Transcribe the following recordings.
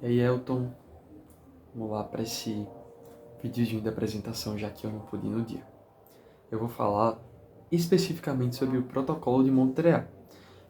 E aí, Elton, vamos lá para esse videozinho da apresentação, já que eu não pude ir no dia. Eu vou falar especificamente sobre o Protocolo de Montreal,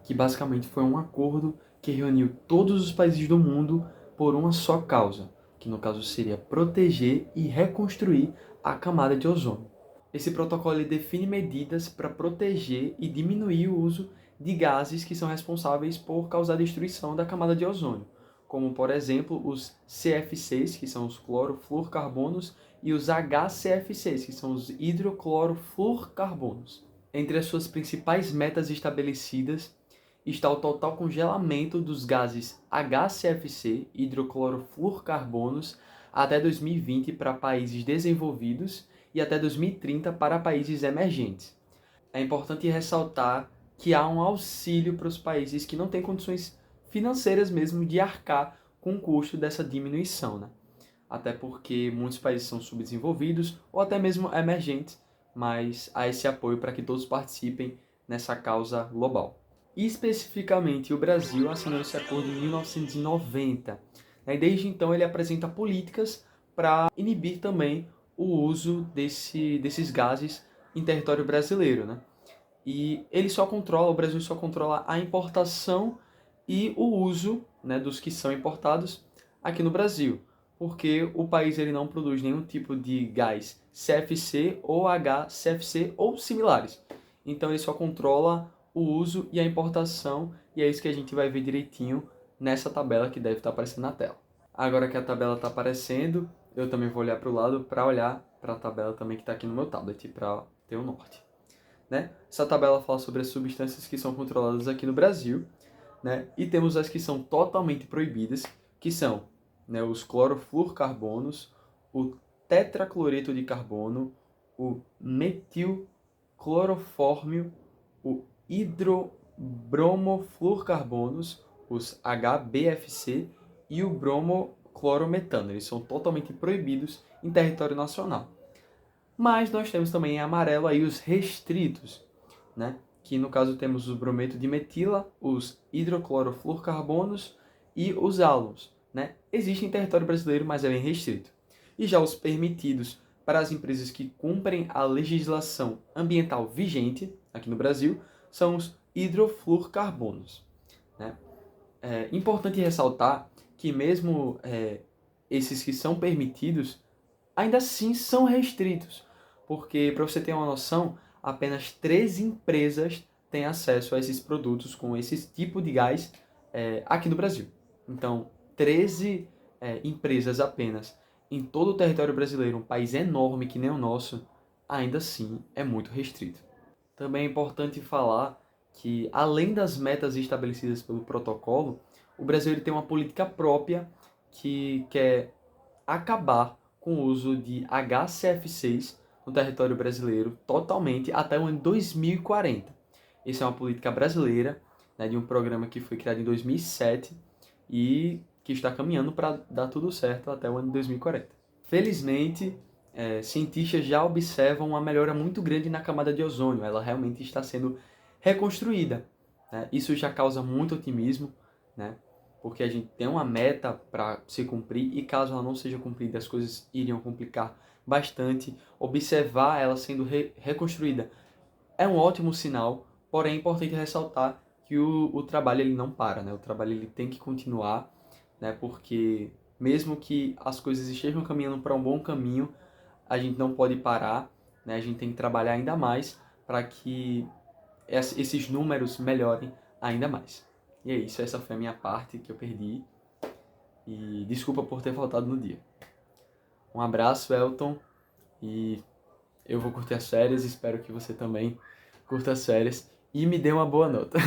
que basicamente foi um acordo que reuniu todos os países do mundo por uma só causa, que no caso seria proteger e reconstruir a camada de ozônio. Esse protocolo ele define medidas para proteger e diminuir o uso de gases que são responsáveis por causar destruição da camada de ozônio, como, por exemplo, os CFCs, que são os clorofluorcarbonos, e os HCFCs, que são os hidroclorofluorcarbonos. Entre as suas principais metas estabelecidas está o total congelamento dos gases HCFC, hidroclorofluorcarbonos, até 2020 para países desenvolvidos e até 2030 para países emergentes. É importante ressaltar que há um auxílio para os países que não têm condições financeiras mesmo de arcar com o custo dessa diminuição, né? Até porque muitos países são subdesenvolvidos ou até mesmo emergentes, mas há esse apoio para que todos participem nessa causa global. E especificamente, o Brasil assinou esse acordo em 1990. E desde então ele apresenta políticas para inibir também o uso desses gases em território brasileiro, né? E o Brasil só controla a importação e o uso, né, dos que são importados aqui no Brasil, porque o país ele não produz nenhum tipo de gás CFC ou HCFC ou similares. Então ele só controla o uso e a importação, e é isso que a gente vai ver direitinho nessa tabela que deve estar aparecendo na tela. Agora que a tabela está aparecendo, eu também vou olhar para o lado para olhar para a tabela também que está aqui no meu tablet, para ter o norte. Né? Essa tabela fala sobre as substâncias que são controladas aqui no Brasil, né? E temos as que são totalmente proibidas, que são, né, os clorofluorcarbonos, o tetracloreto de carbono, o metilclorofórmio, o hidrobromofluorcarbonos, os HBFC e o bromoclorometano. Eles são totalmente proibidos em território nacional. Mas nós temos também em amarelo aí os restritos, né? Que no caso temos o brometo de metila, os hidroclorofluorcarbonos e os álons, né? Existe em território brasileiro, mas é bem restrito. E já os permitidos para as empresas que cumprem a legislação ambiental vigente aqui no Brasil são os hidrofluorcarbonos, né? É importante ressaltar que mesmo esses que são permitidos ainda assim são restritos, porque, para você ter uma noção, apenas 13 empresas têm acesso a esses produtos com esse tipo de gás aqui no Brasil. Então, 13 empresas apenas em todo o território brasileiro, um país enorme que nem o nosso, ainda assim é muito restrito. Também é importante falar que, além das metas estabelecidas pelo protocolo, o Brasil ele tem uma política própria que quer acabar com o uso de HCF6 no território brasileiro totalmente até o ano 2040. Isso é uma política brasileira, né, de um programa que foi criado em 2007 e que está caminhando para dar tudo certo até o ano 2040. Felizmente, cientistas já observam uma melhora muito grande na camada de ozônio. Ela realmente está sendo reconstruída, né? Isso já causa muito otimismo, né? Porque a gente tem uma meta para se cumprir e caso ela não seja cumprida, as coisas iriam complicar bastante. Observar ela sendo reconstruída é um ótimo sinal, porém é importante ressaltar que o trabalho ele não para, né? O trabalho ele tem que continuar, né? Porque mesmo que as coisas estejam caminhando para um bom caminho, a gente não pode parar, né? A gente tem que trabalhar ainda mais para que esses números melhorem ainda mais. E é isso, essa foi a minha parte que eu perdi. E desculpa por ter faltado no dia. Um abraço, Elton, e eu vou curtir as férias, espero que você também curta as férias e me dê uma boa nota.